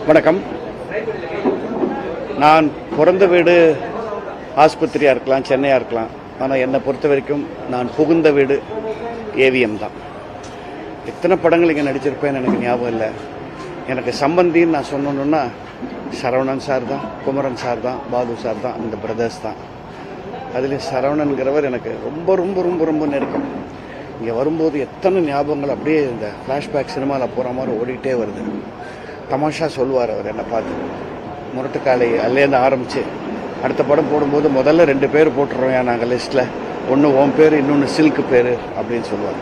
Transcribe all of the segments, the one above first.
வணக்கம். நான் பிறந்த வீடு ஆஸ்பத்திரியாக இருக்கலாம், சென்னையாக இருக்கலாம். ஆனால் என்னை பொறுத்த வரைக்கும் நான் புகுந்த வீடு ஏவிஎம் தான். எத்தனை படங்கள் இங்கே நடிச்சிருப்பேன்னு எனக்கு ஞாபகம் இல்லை. எனக்கு சம்பந்தின்னு நான் சொன்னோன்னா சரவணன் சார் தான், குமரன் சார் தான், பாலு சார் தான், அந்த பிரதர்ஸ் தான். அதுலேயும் சரவணன்கிறவர் எனக்கு ரொம்ப ரொம்ப ரொம்ப ரொம்ப நெருக்கம். இங்கே வரும்போது எத்தனை ஞாபகங்கள் அப்படியே இந்த ஃப்ளாஷ்பேக் சினிமாவில் போகிற மாதிரி ஓடிக்கிட்டே வருது. தமாஷா சொல்லுவார் அவர் என்னை பார்த்து. முரட்டுக்காலை அல்லேருந்து ஆரம்பித்து அடுத்த படம் போடும்போது முதல்ல 2 பேர் போட்டுறோம் நாங்கள் லிஸ்ட்டில். ஒன்று ஓம் பேர், இன்னொன்று சில்க்கு பேர் அப்படின்னு சொல்லுவார்.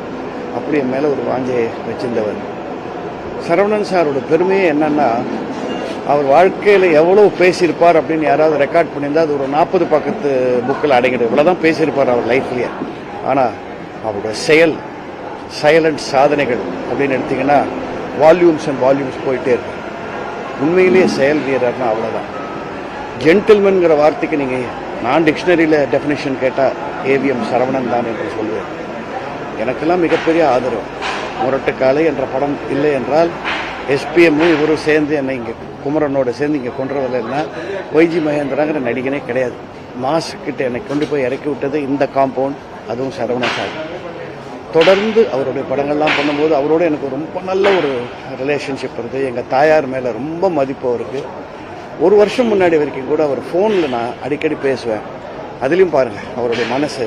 அப்படி என் மேலே ஒரு வாஞ்சையை வச்சிருந்தவர். சரவணன் சாரோட பெருமையே என்னென்னா, அவர் வாழ்க்கையில் எவ்வளோ பேசியிருப்பார் அப்படின்னு யாராவது ரெக்கார்ட் பண்ணியிருந்தால் அது ஒரு 40 பக்கத்து புக்கில் அடங்கிடும். இவ்வளோதான் பேசியிருப்பார் அவர் லைஃப்லேயே. ஆனால் அவருடைய சைலண்ட் சாதனைகள் அப்படின்னு எடுத்திங்கன்னா வால்யூம்ஸ் அண்ட் வால்யூம்ஸ் போயிட்டே இருக்கு. உண்மையிலேயே செயல் வீரர்னா அவ்வளோதான். ஜென்டில்மேன்கிற வார்த்தைக்கு நீங்கள் நான் டிக்ஷனரியில் டெஃபினேஷன் கேட்டால் ஏவிஎம் சரவணன் தான் என்று சொல்லுவேன். எனக்கெல்லாம் மிகப்பெரிய ஆதரவு. முரட்டுக்காலை என்ற படம் இல்லை என்றால் எஸ்பிஎம்மும் இவரும் சேர்ந்து என்னை இங்கே குமரனோடு சேர்ந்து இங்கே கொண்டு வரலைன்னா ஒய்ஜி மகேந்திராங்கிற நடிகனே கிடையாது. மாசுக்கிட்ட என்னை கொண்டு போய் இறக்கி விட்டது இந்த காம்பவுண்ட், அதுவும் சரவணன் சார். தொடர்ந்து அவருடைய படங்கள்லாம் பண்ணும்போது அவரோட எனக்கு ரொம்ப நல்ல ஒரு ரிலேஷன்ஷிப் இருக்குது. எங்கள் தாயார் மேலே ரொம்ப மதிப்பு அவருக்கு. 1 வருஷம் முன்னாடி வரைக்கும் கூட அவர் ஃபோனில் நான் அடிக்கடி பேசுவேன். அதுலேயும் பாருங்கள் அவருடைய மனசு.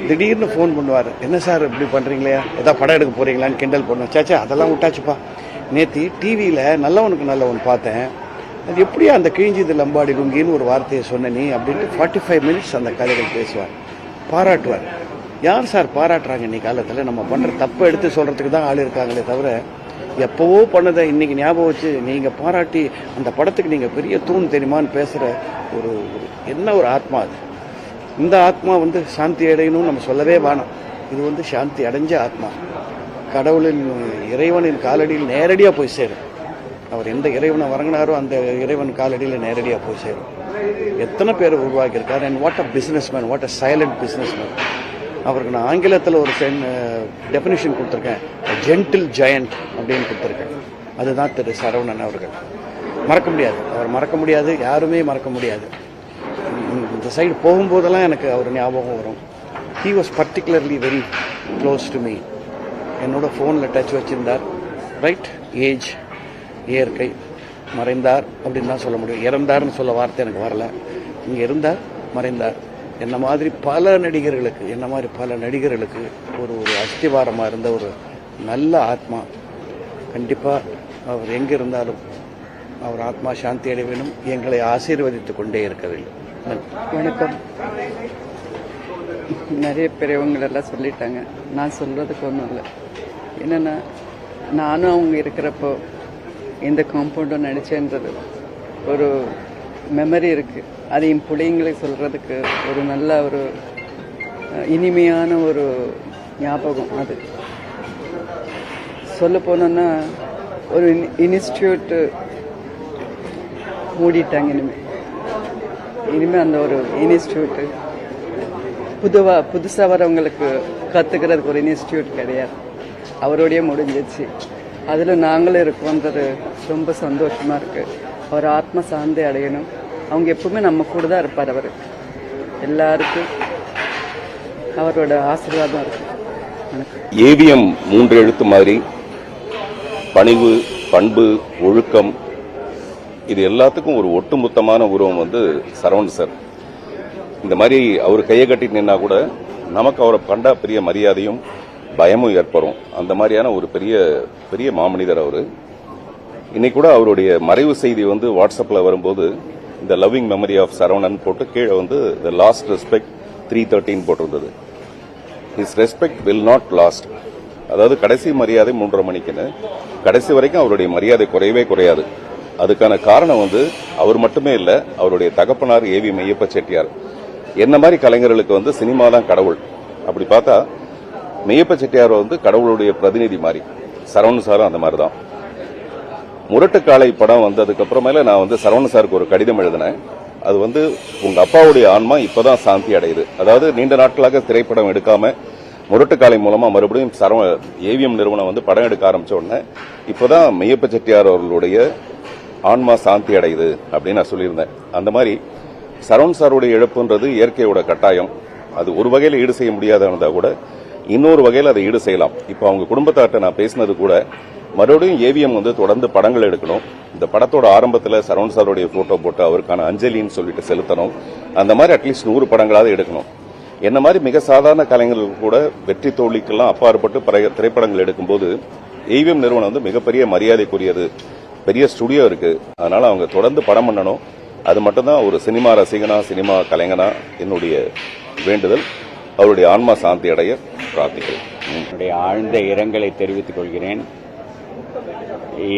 திடீர்னு ஃபோன் பண்ணுவார், என்ன சார் இப்படி பண்ணுறீங்களே, எதாவது படம் எடுக்க போகிறீங்களான்னு கிண்டல் பண்ணுவேன். சாச்சா அதெல்லாம் விட்டாச்சுப்பா, நேற்று டிவியில் நல்லவனுக்கு நல்லவன் பார்த்தேன், அது எப்படியா அந்த கிழிஞ்சிது லம்பாடி லுங்கின்னு ஒரு வார்த்தையை சொன்ன நீ அப்படின்ட்டு 45 மினிட்ஸ் அந்த கதைகள் பேசுவார். பாராட்டுவார். யார் சார் பாராட்டுறாங்க இன்னைக்கு காலத்தில்? நம்ம பண்ணுற தப்பை எடுத்து சொல்கிறதுக்கு தான் ஆள் இருக்காங்களே தவிர எப்போவோ பண்ணதை இன்றைக்கி ஞாபகம் வச்சு நீங்கள் பாராட்டி அந்த படத்துக்கு நீங்கள் பெரிய தூண் தெரியுமான்னு பேசுகிற ஒரு என்ன ஒரு ஆத்மா அது. இந்த ஆத்மா சாந்தி அடையணும்னு நம்ம சொல்லவே வேணாம். இது சாந்தி அடைஞ்ச ஆத்மா. கடவுளின் இறைவனின் காலடியில் நேரடியாக போய் சேரும். அவர் எந்த இறைவனை வணங்கினாரோ அந்த இறைவன் காலடியில் நேரடியாக போய் சேரும். எத்தனை பேர் உருவாக்கியிருக்கார். And what a business man, what a silent business man. அவருக்கு நான் ஆங்கிலத்தில் ஒரு டெஃபினிஷன் கொடுத்துருக்கேன், ஜென்டில் ஜெயண்ட் அப்படின்னு கொடுத்துருக்கேன். அதுதான் திரு சரவணன் அவர்கள். மறக்க முடியாது, அவர் மறக்க முடியாது, யாருமே மறக்க முடியாது. இந்த சைடு போகும்போதெல்லாம் எனக்கு அவர் ஞாபகம் வரும். He was particularly very close to me. என்னோட ஃபோனில் டச் வச்சுருந்தார். ரைட் ஏஜ், இயற்கை, மறைந்தார் அப்படின்னு தான் சொல்ல முடியும். இறந்தார்னு சொல்ல வார்த்தை எனக்கு வரல. இங்கே இருந்தார், மறைந்தார். என்ன மாதிரி பல நடிகர்களுக்கு ஒரு அஸ்திவாரமாக இருந்த ஒரு நல்ல ஆத்மா. கண்டிப்பாக அவர் எங்கே இருந்தாலும் அவர் ஆத்மா சாந்தி அடைய வேண்டும், எங்களை ஆசீர்வதித்து கொண்டே இருக்க வேண்டும். வணக்கம். நிறைய பெரியவங்களெல்லாம் சொல்லிட்டாங்க, நான் சொல்கிறதுக்கு ஒன்றும் இல்லை. என்னென்னா, நானும் அவங்க இருக்கிறப்போ இந்த காம்பவுண்டும் நடிச்சேன்றது ஒரு மெமரி இருக்குது. அது என் பிள்ளைங்களுக்கு சொல்கிறதுக்கு ஒரு நல்ல ஒரு இனிமையான ஒரு ஞாபகம். அது சொல்ல போனோன்னா ஒரு இன்ஸ்டியூட்டு மூடிட்டாங்க. இனிமேல் அந்த ஒரு இன்ஸ்டியூட்டு புதுசாக வரவங்களுக்கு கற்றுக்கிறதுக்கு ஒரு இன்ஸ்டியூட் கிடையாது. அவரோடைய முடிஞ்சிச்சு. அதில் நாங்களும் இருக்கோன்றது ரொம்ப சந்தோஷமாக இருக்குது. அவர் ஆத்ம சாந்தி அடையணும். அவங்க எப்பவுமே நம்ம கூட தான் இருப்பார். அவர் எல்லாருக்கும் அவரோட ஆசீர்வாதம் இருக்கு. ஏவிஎம் 3 எழுத்து மாதிரி பணிவு, பண்பு, ஒழுக்கம், இது எல்லாத்துக்கும் ஒரு ஒட்டுமொத்தமான உருவம் சரவணன் சார். இந்த மாதிரி அவர் கையை கட்டிட்டு நின்னா கூட நமக்கு அவரை கண்டா பெரிய மரியாதையும் பயமும் ஏற்படும். அந்த மாதிரியான ஒரு பெரிய பெரிய மாமனிதர் அவர். இன்னைக்கு கூட அவருடைய மறைவு செய்தி வாட்ஸ்அப்பில் வரும்போது இந்த லவ்விங் மெமரி ஆஃப் சரவணன் போட்டு கீழே த லாஸ்ட் ரெஸ்பெக்ட் 313 போட்டிருந்தது. His respect will not last. அதாவது கடைசி மரியாதை 3:30 மணிக்குன்னு கடைசி வரைக்கும் அவருடைய மரியாதை குறையவே குறையாது. அதுக்கான காரணம் அவர் மட்டுமே இல்லை, அவருடைய தகப்பனார் ஏவிஎம் ஐயப்ப செட்டியார். என்ன மாதிரி கலைஞர்களுக்கு சினிமா தான் கடவுள். அப்படி பார்த்தா மெய்யப்ப செட்டியார் கடவுளுடைய பிரதிநிதி மாதிரி. சரவணன் சாரும் அந்த மாதிரி தான். முரட்டுக்காலை படம் வந்ததுக்கு அப்புறமேல நான் சரவணன் சாருக்கு ஒரு கடிதம் எழுதினேன். அது உங்க அப்பாவுடைய ஆன்மா இப்பதான் சாந்தி அடையுது. அதாவது நீண்ட நாட்களாக திரைப்படம் எடுக்காம முரட்டுக்காலை மூலமா மறுபடியும் ஏவிஎம் நிறுவனம் படம் எடுக்க ஆரம்பிச்ச உடனே இப்பதான் மெய்யப்ப செட்டியார் அவர்களுடைய ஆன்மா சாந்தி அடையுது அப்படின்னு நான் சொல்லியிருந்தேன். அந்த மாதிரி சரவணன் சாருடைய இழப்புன்றது இயற்கையோட கட்டாயம். அது ஒரு வகையில் ஈடு செய்ய முடியாத இருந்தா கூட இன்னொரு வகையில் அதை ஈடு செய்யலாம். இப்போ அவங்க குடும்பத்தார்ட்ட நான் பேசினது கூட மறுபடியும் ஏவிஎம் வந்து தொடர்ந்து படங்கள் எடுக்கணும். இந்த படத்தோட ஆரம்பத்தில் சரவணன் சாருடைய போட்டோ போட்டு அவருக்கான அஞ்சலின்னு சொல்லிட்டு செலுத்தணும். அந்த மாதிரி அட்லீஸ்ட் 100 படங்களாவது எடுக்கணும். என்ன மாதிரி மிக சாதாரண கலைஞர்கள் கூட வெற்றி தோல்விக்கெல்லாம் அப்பாற்பட்டு திரைப்படங்கள் எடுக்கும்போது ஏவிஎம் நிறுவனம் வந்து மிகப்பெரிய மரியாதைக்குரியது. பெரிய ஸ்டுடியோ இருக்கு. அதனால அவங்க தொடர்ந்து படம் பண்ணணும். அது மட்டும்தான் ஒரு சினிமா ரசிகனா, சினிமா கலைஞனா என்னுடைய வேண்டுதல். அவருடைய ஆன்மா சாந்தி அடைய பிரார்த்திக்கிறேன். என்னுடைய ஆழ்ந்த இரங்கலை தெரிவித்துக் கொள்கிறேன்.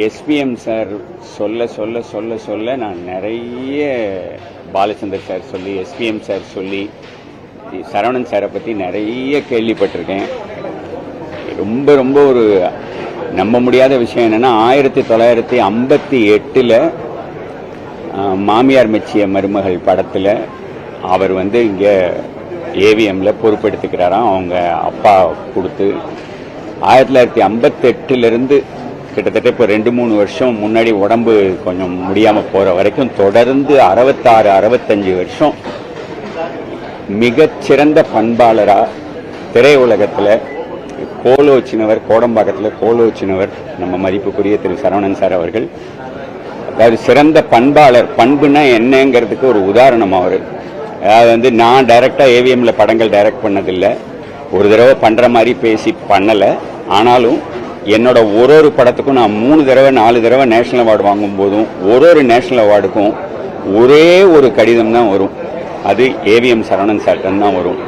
எஸ்பிஎம் சார் சொல்ல சொல்ல சொல்ல சொல்ல நான் நிறைய பாலச்சந்தர் சார் சொல்லி, எஸ்பிஎம் சார் சொல்லி, சரவணன் சாரை பற்றி நிறைய கேள்விப்பட்டிருக்கேன். ரொம்ப ரொம்ப ஒரு நம்ப முடியாத விஷயம் என்னன்னா 1958 மாமியார் மெச்சிய மருமகள் படத்தில் அவர் வந்து இங்கே ஏவிஎம்ல பொறுப்பெடுத்துக்கிறாராம். அவங்க அப்பா கொடுத்து 1958 கிட்டத்தட்ட இப்போ 2-3 வருஷம் முன்னாடி உடம்பு கொஞ்சம் முடியாமல் போகிற வரைக்கும் தொடர்ந்து 66-65 வருஷம் மிகச்சிறந்த பண்பாளராக திரையுலகத்தில் கோலோச்சினவர், கோடம்பாக்கத்தில் கோலோச்சினவர் நம்ம மதிப்புக்குரிய திரு சரவணன் சார் அவர்கள். அதாவது சிறந்த பண்பாளர், பண்புனா என்னங்கிறதுக்கு ஒரு உதாரணம் அவர். அதாவது வந்து நான் டைரக்டாக ஏவிஎம்ல படங்கள் டைரக்ட் பண்ணதில்லை, ஒரு தடவை பண்ணுற மாதிரி பேசி பண்ணலை. ஆனாலும் என்னோட ஒரு படத்துக்கும் நான் 3 தடவை 4 தடவை நேஷனல் அவார்டு வாங்கும் போதும் ஒரு நேஷனல் அவார்டுக்கும் ஒரே ஒரு கடிதம் தான் வரும். அது ஏவிஎம் சரவணன் சார்டன் தான் வரும்.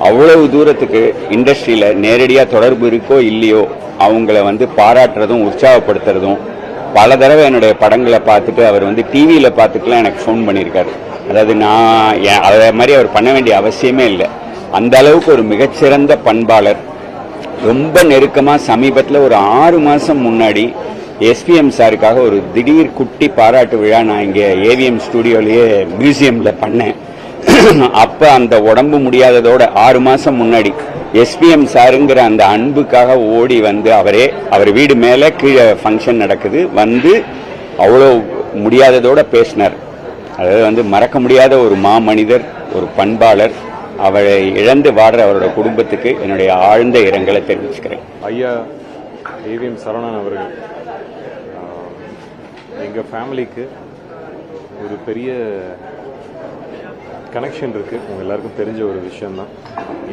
அவ்வளவு தூரத்துக்கு இண்டஸ்ட்ரியில நேரடியாக தொடர்பு இருக்கோ இல்லையோ அவங்கள வந்து பாராட்டுறதும் உற்சாகப்படுத்துறதும். பல தடவை என்னுடைய படங்களை பார்த்துட்டு அவர் வந்து டிவியில் பார்த்துட்டுலாம் எனக்கு ஃபோன் பண்ணியிருக்காரு. அதாவது நான் அதே மாதிரி அவர் பண்ண வேண்டிய அவசியமே இல்லை. அந்த அளவுக்கு ஒரு மிகச்சிறந்த பண்பாளர். ரொம்ப நெருக்கமாக சமீபத்தில் ஒரு 6 மாதம் முன்னாடி எஸ்பிஎம் சாருக்காக ஒரு திடீர் குட்டி பாராட்டு விழா நான் இங்கே ஏவிஎம் ஸ்டுடியோலேயே மியூசியமில் பண்ணேன். அப்போ அந்த உடம்பு முடியாததோட 6 மாதம் முன்னாடி எஸ்பிஎம் சாருங்கிற அந்த அன்புக்காக ஓடி வந்து அவர் வீடு மேலே கீழே ஃபங்க்ஷன் நடக்குது வந்து அவ்வளோ முடியாததோட பேசினார். அதாவது வந்து மறக்க முடியாத ஒரு மாமனிதர், ஒரு பண்பாளர். அவரை இழந்து வாடுற அவரோட குடும்பத்துக்கு என்னுடைய ஆழ்ந்த இரங்கலை தெரிவிச்சுக்கிறேன். ஐயா ஏவிஎம் சரவணன் அவர்கள் எங்கள் ஃபேமிலிக்கு ஒரு பெரிய கனெக்ஷன் இருக்குது. உங்கள் எல்லாருக்கும் தெரிஞ்ச ஒரு விஷயந்தான்.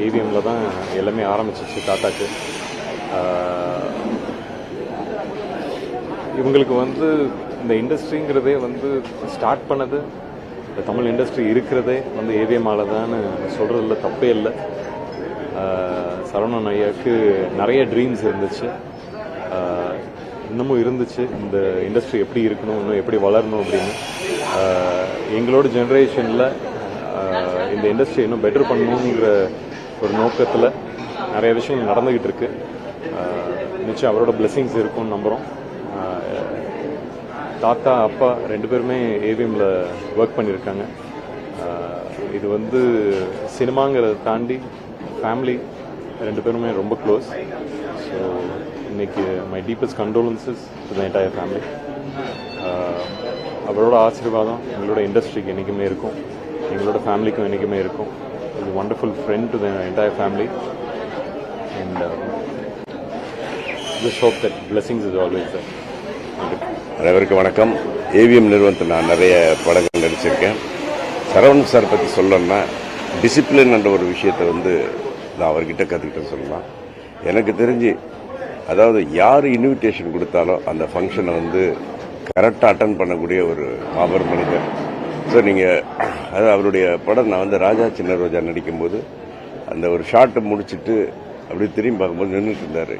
ஏவிஎம்மில் தான் எல்லாமே ஆரம்பிச்சிச்சு தாத்தாக்கு. இவங்களுக்கு வந்து இந்த இண்டஸ்ட்ரிங்கிறதே வந்து ஸ்டார்ட் பண்ணது, இந்த தமிழ் இண்டஸ்ட்ரி இருக்கிறதே வந்து ஏவிஎம்மால தான் சொல்கிறதுல தப்பே இல்லை. சரவணன் ஐயாவுக்கு நிறைய ட்ரீம்ஸ் இருந்துச்சு, இன்னமும் இருந்துச்சு. இந்த இண்டஸ்ட்ரி எப்படி இருக்கணும், இன்னும் எப்படி வளரணும் அப்படின்னு. எங்களோட ஜென்ரேஷனில் இந்த இண்டஸ்ட்ரி இன்னும் பெட்டர் பண்ணணுங்கிற ஒரு நோக்கத்தில் நிறைய விஷயங்கள் நடந்துக்கிட்டு இருக்கு. நிச்சயம் அவரோட பிளெஸிங்ஸ் இருக்கும்னு நம்புகிறோம். தாத்தா அப்பா 2 பேருமே ஏவிஎம்ல ஒர்க் பண்ணியிருக்காங்க. இது வந்து சினிமாங்கிறத தாண்டி ஃபேமிலி 2 பேருமே ரொம்ப க்ளோஸ். ஸோ இன்னைக்கு my deepest condolences to the entire family. அவரோட ஆசீர்வாதம் எங்களோட இண்டஸ்ட்ரிக்கு என்றைக்குமே இருக்கும், எங்களோட ஃபேமிலிக்கும் என்றைக்குமே இருக்கும். ஒரு wonderful friend to the entire family. And just hope that blessings is always there. அனைவருக்கும் வணக்கம். ஏவிஎம் நிறுவனத்தில் நான் நிறைய படங்கள் நடிச்சிருக்கேன். சரவணன் சார் பற்றி சொல்லணும்னா டிசிப்ளின் என்ற ஒரு விஷயத்தை வந்து நான் அவர்கிட்ட கற்றுக்கிட்டேன்னு சொல்லலாம். எனக்கு தெரிஞ்சு அதாவது யார் இன்விடேஷன் கொடுத்தாலும் அந்த ஃபங்க்ஷனை வந்து கரெக்டாக அட்டன் பண்ணக்கூடிய ஒரு மாபெரும் மனிதர். ஸோ நீங்கள் அதாவது அவருடைய படம் நான் வந்து ராஜா சின்ன ரோஜா நடிக்கும்போது அந்த ஒரு ஷார்ட்டை முடிச்சுட்டு அப்படி திரும்பி பார்க்கும்போது நின்றுட்டு இருந்தார்.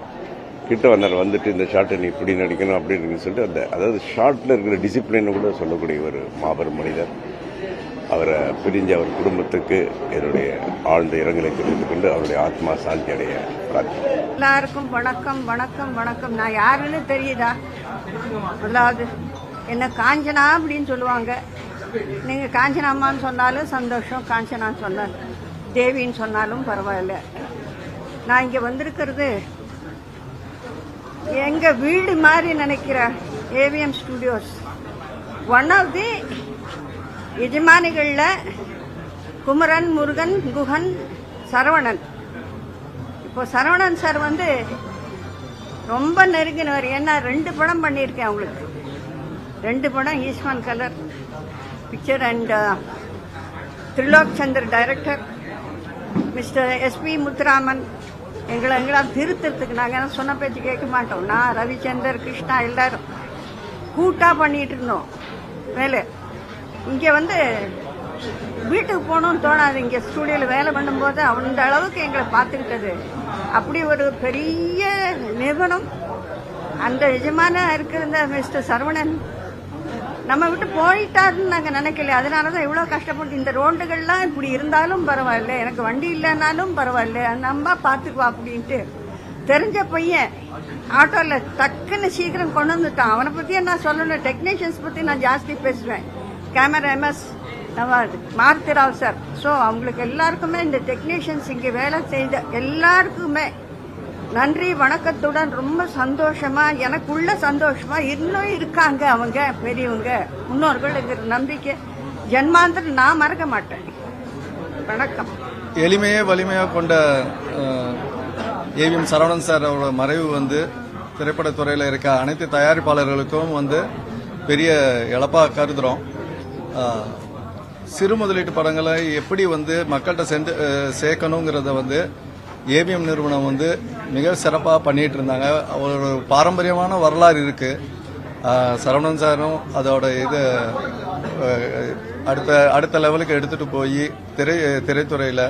கிட்ட வந்தார், வந்துட்டு இந்த ஷார்ட்டை நீ இப்படி நடிக்கணும் அப்படின்னு சொல்லிட்டு அதாவது ஷார்ட்டில் இருக்கிற டிசிப்ளினை கூட சொல்லக்கூடிய ஒரு மாபெரும் மனிதர். அவரை பிரிஞ்ச அவர் குடும்பத்துக்கு என்னுடைய ஆழ்ந்த இரங்கலை தெரிவித்துக் கொண்டு அவருடைய ஆத்மா சாந்தி அடைய பிரார்த்திக்கிறேன். எல்லாருக்கும் வணக்கம் வணக்கம் வணக்கம். நான் யாருன்னு தெரியுதா? அதாவது என்ன காஞ்சனா அப்படின்னு சொல்லுவாங்க. நீங்கள் காஞ்சனா அம்மான்னு சொன்னாலும் சந்தோஷம், காஞ்சனான்னு சொன்ன தேவின்னு சொன்னாலும் பரவாயில்ல. நான் இங்கே வந்திருக்கிறது எங்கள் வீடு மாதிரி நினைக்கிற AVM Studios. One of the எஜமானிகளில் குமரன், முருகன், குஹன், சரவணன். இப்போ சரவணன் சார் வந்து ரொம்ப நெருங்கினவர். ஏன்னா 2 படம் பண்ணியிருக்கேன் அவங்களுக்கு. 2 படம் Eastman colour picture and Trilok Chander director. Mister SP Muthuraman எங்களாம் திருத்தறதுக்கு நாங்கள் சொன்ன பேச்சு கேட்க மாட்டோம். நான், ரவிச்சந்தர், கிருஷ்ணா எல்லாரும் கூட்டாக பண்ணிட்டு இருந்தோம் வேலை. இங்கே வந்து வீட்டுக்கு போகணும்னு தோணாது. இங்கே ஸ்டூடியோவில் வேலை பண்ணும்போது அந்த அளவுக்கு எங்களை பார்த்துக்கிட்டது. அப்படி ஒரு பெரிய நிறுவனம். அந்த எஜமான இருக்கிற மிஸ்டர் சரவணன் நம்ம விட்டு போயிட்டாருன்னு நாங்கள் நினைக்கல. அதனால தான் இவ்வளோ கஷ்டப்பட்டு இந்த ரோண்டுகள்லாம் இப்படி இருந்தாலும் பரவாயில்ல, எனக்கு வண்டி இல்லைன்னாலும் பரவாயில்ல, நம்ம பார்த்துக்குவா அப்படின்ட்டு தெரிஞ்ச பையன் ஆட்டோவில் டக்குன்னு சீக்கிரம் கொண்டு வந்துட்டான். அவனை பற்றியே நான் சொல்லணும். டெக்னீஷியன்ஸ் பற்றி நான் ஜாஸ்தி பேசுவேன். Camera MS Maruthi Rao sir. So அவங்களுக்கு எல்லாருக்குமே, இந்த டெக்னீஷியன்ஸ் இங்கே வேலை செய்த எல்லாருக்குமே நன்றி வணக்கத்துடன் ரொம்ப சந்தோஷமா, எனக்குள்ள சந்தோஷமா இன்னும் இருக்காங்க அவங்க பெரியவங்க முன்னோர்கள். நம்பிக்கை ஜென்மாந்திரம் நான் மறக்க மாட்டேன். வணக்கம். எளிமையே வலிமையாக கொண்ட ஏவிஎம் சரவணன் சார் அவரோட மறைவு வந்து திரைப்படத்துறையில் இருக்க அனைத்து தயாரிப்பாளர்களுக்கும் வந்து பெரிய இழப்பாக கருதுகிறோம். சிறு முதலீட்டு படங்களை எப்படி வந்து மக்கள்கிட்ட சேர்க்கணுங்கிறத வந்து ஏவிஎம் நிறுவனம் வந்து மிக சிறப்பாக பண்ணிட்டு இருந்தாங்க. அவரோட பாரம்பரியமான வரலாறு இருக்கு. சரவணன் சாரும் அதோட இது அடுத்த லெவலுக்கு எடுத்துட்டு போய் திரைத்துறையில்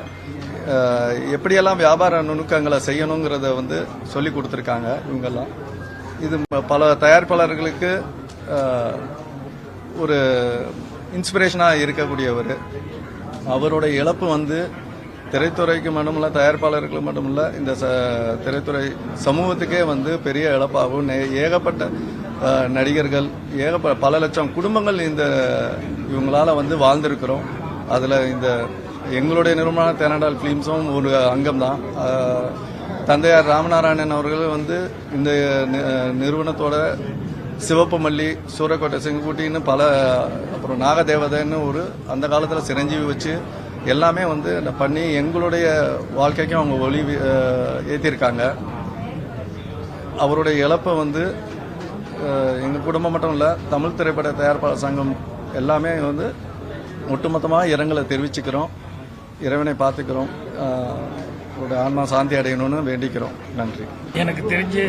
எப்படியெல்லாம் வியாபார நுணுக்கங்களை செய்யணுங்கிறத வந்து சொல்லி கொடுத்துருக்காங்க இவங்கெல்லாம். இது பல தயாரிப்பாளர்களுக்கு ஒரு இன்ஸ்பிரேஷனாக இருக்கக்கூடியவர். அவரோட இழப்பு வந்து திரைத்துறைக்கு மட்டுமில்ல, தயாரிப்பாளர்களுக்கு மட்டுமில்ல, இந்த திரைத்துறை சமூகத்துக்கே வந்து பெரிய இழப்பாகும். ஏகப்பட்ட நடிகர்கள், பல லட்சம் குடும்பங்கள் இவங்களால வந்து வாழ்ந்திருக்கிறோம். அதில் இந்த எங்களுடைய நிறுவனமான தேனாடால் ஃபிலிம்ஸும் ஒரு அங்கம்தான். தந்தையார் ராமநாராயணன் அவர்கள் வந்து இந்த நிறுவனத்தோட சிவப்பு மல்லி, சூரக்கோட்டை செங்குட்டின்னு பல, அப்புறம் நாகதேவதைன்னு ஒரு அந்த காலத்தில் சிரஞ்சீவி வச்சு எல்லாமே வந்து பண்ணி எங்களுடைய வாழ்க்கைக்கும் அவங்க ஒளி ஏற்றிருக்காங்க. அவருடைய இழப்பை வந்து எங்கள் குடும்பம் மட்டும் இல்லை, தமிழ் திரைப்பட தயாரிப்பாளர் சங்கம் எல்லாமே வந்து ஒட்டுமொத்தமாக இரங்கலை தெரிவிச்சுக்கிறோம். இறைவனை பார்த்துக்கிறோம். ஒரு ஆன்மா சாந்தி அடையணும்னு வேண்டிக்கிறோம். நன்றி. எனக்கு தெரிஞ்சு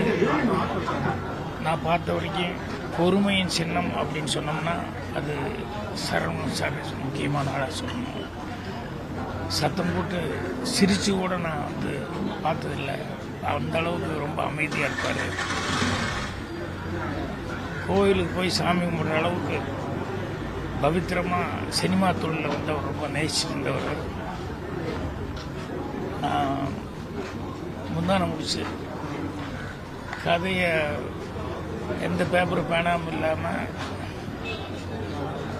நான் பார்த்த வரைக்கும் பொறுமையின் சின்னம் அப்படின்னு சொன்னோம்னா அது சரவணன் சார் முக்கியமான ஆளாக சொல்லணும். சத்தம் போட்டு சிரித்து கூட நான் வந்து பார்த்ததில்லை. அந்த அளவுக்கு ரொம்ப அமைதியாக இருப்பார். கோயிலுக்கு போய் சாமி கும்பிட்ற அளவுக்கு பவித்திரமாக சினிமா தொழிலில் வந்து அவர் ரொம்ப நேசிச்சு வந்தவர். முந்தான முடிச்சு கதையை எந்த பேப்பர் பேனாமல் இல்லாமல்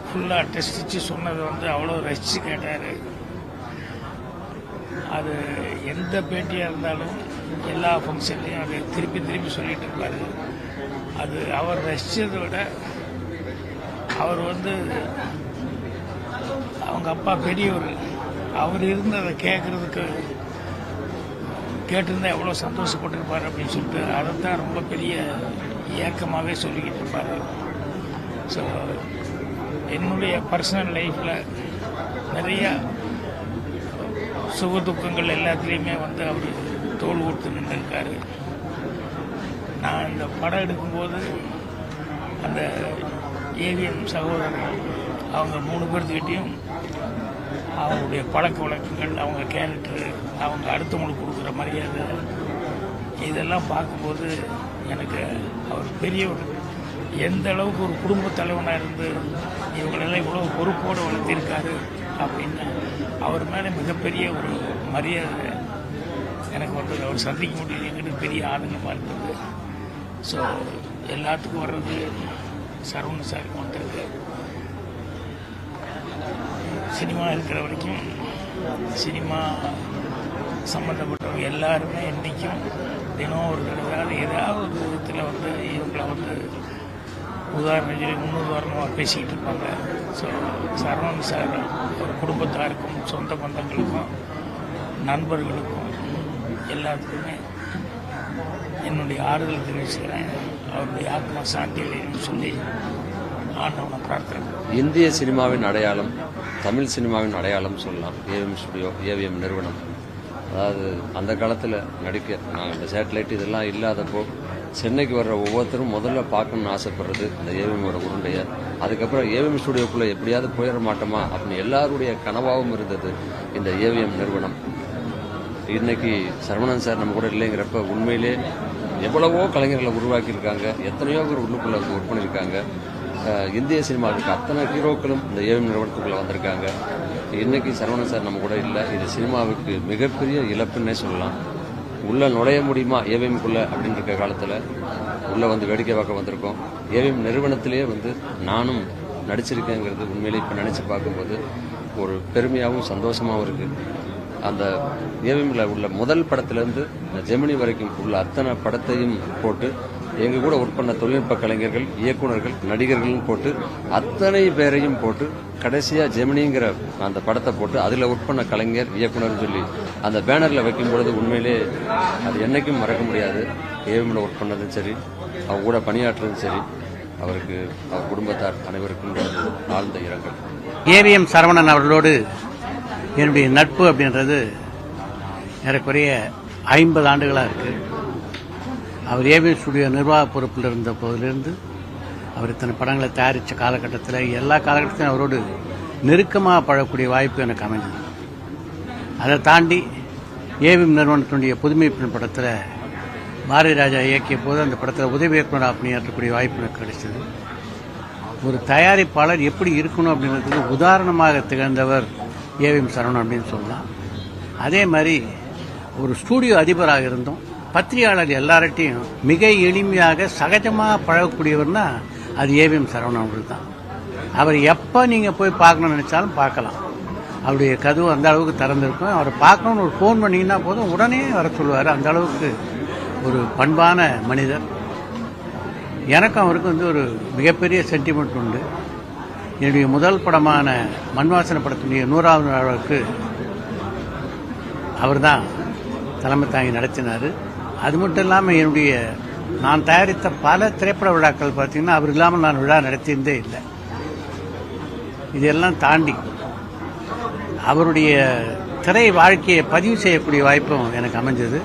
ஃபுல்லாக டெஸ்டிச்சு சொன்னதை வந்து அவ்வளோ ரசித்து கேட்டார். அது எந்த பேட்டியாக இருந்தாலும் எல்லா ஃபங்க்ஷன்லையும் அதை திருப்பி திருப்பி சொல்லிட்டு இருப்பார். அது அவர் ரசித்ததை விட அவர் வந்து அவங்க அப்பா பெரியவர், அவர் இருந்து அதை கேட்குறதுக்கு கேட்டிருந்தா எவ்வளோ சந்தோஷப்பட்டிருப்பார் அப்படின்னு சொல்லிட்டு அதைத்தான் ரொம்ப பெரிய ஏக்கமாகவே சொல்லிக்கிட்டு இருப்பார். ஸோ என்னுடைய பர்சனல் லைஃப்பில் நிறைய சுக துக்கங்கள் எல்லாத்துலேயுமே வந்து அவர் தோள் கொடுத்து நின்றுருக்காரு. நான் இந்த படம் எடுக்கும்போது அந்த ஏவிஎம் சகோதரர்கள் அவங்க 3 பேர்த்துக்கிட்டையும் அவங்களுடைய பழக்க வழக்கங்கள், அவங்க கேரக்டரு, அவங்க அடுத்தவங்களுக்கு கொடுக்குற மரியாதை, இதெல்லாம் பார்க்கும்போது எனக்கு அவர் பெரியவர், எந்த அளவுக்கு ஒரு குடும்ப தலைவனாக இருந்து இவங்களெல்லாம் இவ்வளோ பொறுப்போடு வளர்த்திருக்காரு அப்படின்னு அவர் மேலே மிகப்பெரிய ஒரு மரியாதை எனக்கு வந்து அவர் சந்திக்க முடியுது. எங்கிட்ட பெரிய ஆதங்கமாக இருக்குது. ஸோ எல்லாத்துக்கும் வர்றது சரவணன் சாருக்கு வந்துருக்கு. சினிமா இருக்கிற வரைக்கும் சினிமா சம்மந்தப்பட்டவங்க எல்லாருமே இன்றைக்கும் தினம் ஒரு தடவை ஏதாவது ஒரு விதத்தில் வந்து இவங்களை வந்து முன்னுதாரணமாக பேசிக்கிட்டு இருப்பாங்க. ஸோ சரவணன் சார் அவர் குடும்பத்தாருக்கும் சொந்த பந்தங்களுக்கும் நண்பர்களுக்கும் எல்லாத்துக்குமே என்னுடைய ஆறுதல் தெரிவிச்சுக்கிறேன். அவருடைய ஆத்மா சாந்தியில் சொல்லி ஆண்டவனை பிரார்த்தனை. இந்திய சினிமாவின் அடையாளம், தமிழ் சினிமாவின் அடையாளம் சொல்லலாம் ஏவிஎம் ஸ்டுடியோ, ஏவிஎம் நிறுவனம். அதாவது அந்த காலத்தில் நடிக்க நாங்கள் இந்த சேட்டலைட் இதெல்லாம் இல்லாதப்போ சென்னைக்கு வர்ற ஒவ்வொருத்தரும் முதல்ல பார்க்கணும்னு ஆசைப்படுறது அந்த ஏவிஎம்மோட உருண்டையை. அதுக்கப்புறம் ஏவிஎம் ஸ்டுடியோக்குள்ளே எப்படியாவது போயிட மாட்டோமா அப்படின்னு எல்லாருடைய கனவாகவும் இருந்தது இந்த ஏவிஎம் நிறுவனம். இன்னைக்கு சரவணன் சார் நம்ம கூட இல்லைங்கிறப்ப உண்மையிலே எவ்வளவோ கலைஞர்களை உருவாக்கியிருக்காங்க, எத்தனையோ பேர் உள்ளுக்குள்ளே ஒர்க் பண்ணியிருக்காங்க. இந்திய சினிமாவுக்கு அத்தனை ஹீரோக்களும் இந்த ஏவிஎம் நிறுவனத்துக்குள்ளே வந்திருக்காங்க. இன்னைக்கு சரவணன் சார் நம்ம கூட இல்லை. இது சினிமாவுக்கு மிகப்பெரிய இழப்புன்னே சொல்லலாம். உள்ளே நுழைய முடியுமா ஏவிஎம்குள்ளே அப்படின்னு இருக்க காலத்தில் உள்ளே வந்து வேடிக்கை பார்க்க வந்திருக்கோம். ஏவிஎம் நிறுவனத்திலே வந்து நானும் நடிச்சிருக்கேங்கிறது உண்மையிலே இப்போ நினச்சி பார்க்கும்போது ஒரு பெருமையாகவும் சந்தோஷமாகவும் இருக்குது. அந்த ஏவிஎம்மில் உள்ள முதல் படத்திலேருந்து இந்த ஜெமினி வரைக்கும் உள்ள அத்தனை படத்தையும் போட்டு எங்கள் கூட ஒர்க் பண்ண தொழில்நுட்ப கலைஞர்கள், இயக்குநர்கள், நடிகர்களும் போட்டு அத்தனை பேரையும் போட்டு கடைசியாக ஜெமினிங்கிற அந்த படத்தை போட்டு அதில் ஒர்க் பண்ண கலைஞர், இயக்குனர்னு சொல்லி அந்த பேனரில் வைக்கும் பொழுது உண்மையிலே அது என்றைக்கும் மறக்க முடியாது. ஏவிஎம்மில் ஒர்க் பண்ணதும் சரி, அவங்க கூட பணியாற்றுறதும் சரி, அவருக்கு அவர் குடும்பத்தார் அனைவருக்கும் ஆழ்ந்த இரங்கல். ஏவிஎம் சரவணன் அவர்களோடு என்னுடைய நட்பு அப்படின்றது ஏறக்குறைய 50 ஆண்டுகளாக இருக்குது. அவர் ஏவிஎம் ஸ்டுடியோ நிர்வாக பொறுப்பில் இருந்த போதிலிருந்து அவர் இத்தனை படங்களை தயாரித்த காலகட்டத்தில் எல்லா காலகட்டத்திலும் அவரோடு நெருக்கமாக பழகக்கூடிய வாய்ப்பு எனக்கு அமைஞ்சது. அதை தாண்டி ஏவிஎம் நிறுவனத்தினுடைய புதுமை பெண் படத்தில் பாரதி ராஜா இயக்கிய போது அந்த படத்தில் உதவி இயக்குநராக பணியாற்றக்கூடிய வாய்ப்பு எனக்கு கிடைச்சது. ஒரு தயாரிப்பாளர் எப்படி இருக்கணும் அப்படின்றதுக்கு உதாரணமாக திகழ்ந்தவர் ஏவிஎம் சரவணன் அப்படின்னு சொல்லலாம். அதே மாதிரி ஒரு ஸ்டூடியோ அதிபராக இருந்தோம். பத்திரிகையாளர் எல்லார்ட்டையும் மிக எளிமையாக சகஜமாக பழகக்கூடியவர்னா அது ஏவிஎம் சரவணன் அவர்கள் தான். அவர் எப்போ நீங்கள் போய் பார்க்கணும்னு நினச்சாலும் பார்க்கலாம். அவருடைய கதவு அந்த அளவுக்கு திறந்திருக்கும். அவரை பார்க்கணுன்னு ஒரு ஃபோன் பண்ணிங்கன்னா போதும் உடனே வர சொல்லுவார். அந்த அளவுக்கு ஒரு பண்பான மனிதர். எனக்கும் அவருக்கு வந்து ஒரு மிகப்பெரிய சென்டிமெண்ட் உண்டு. என்னுடைய முதல் படமான மண்வாசனை படத்தினுடைய 100வது நாளுக்கு அவர் தான் தலைமை தாங்கி நடத்தினார். அது மட்டும் இல்லாமல் என்னுடைய நான் தயாரித்த பல திரைப்பட விழாக்கள் பார்த்தீங்கன்னா அவர் இல்லாமல் நான் விழா நடத்தியிருந்தே இல்லை. இதெல்லாம் தாண்டி அவருடைய திரை வாழ்க்கையை பதிவு செய்யக்கூடிய வாய்ப்பும் எனக்கு அமைஞ்சது.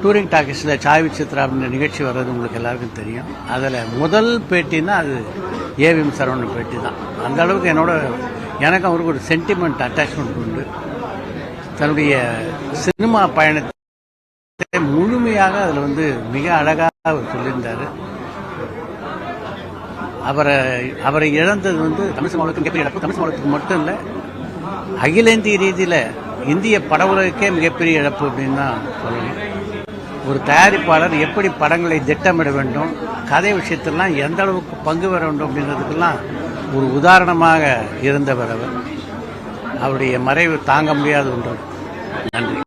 டூரிங் டாக்கீஸில் சாய் சித்ரா அப்படின்ற நிகழ்ச்சி வர்றது உங்களுக்கு எல்லாருக்கும் தெரியும். அதில் முதல் பேட்டின்னா அது ஏவிஎம் சரவணன் பேட்டி தான். அந்த அளவுக்கு எனக்கு அவருக்கு ஒரு சென்டிமெண்ட் அட்டாச்மெண்ட் உண்டு. தன்னுடைய சினிமா பயணத்தை முழுமையாக அதில் வந்து மிக அழகாக அவர் சொல்லியிருந்தார். அவரை இழந்தது வந்து தமிழ் சினிமாவுக்கு மிகப்பெரிய இழப்பு. தமிழ் சினிமாவுக்கு மட்டும் இல்லை, அகில இந்திய ரீதியில் இந்திய பட உலகுக்கே மிகப்பெரிய இழப்பு அப்படின்னு தான் சொல்லணும். ஒரு தயாரிப்பாளர் எப்படி படங்களை திட்டமிட வேண்டும், கதை விஷயத்திலாம் எந்த அளவுக்கு பங்கு பெற வேண்டும் அப்படின்றதுக்கெல்லாம் ஒரு உதாரணமாக இருந்தவர் அவர். அவருடைய மறைவு தாங்க முடியாத ஒன்று. நன்றி.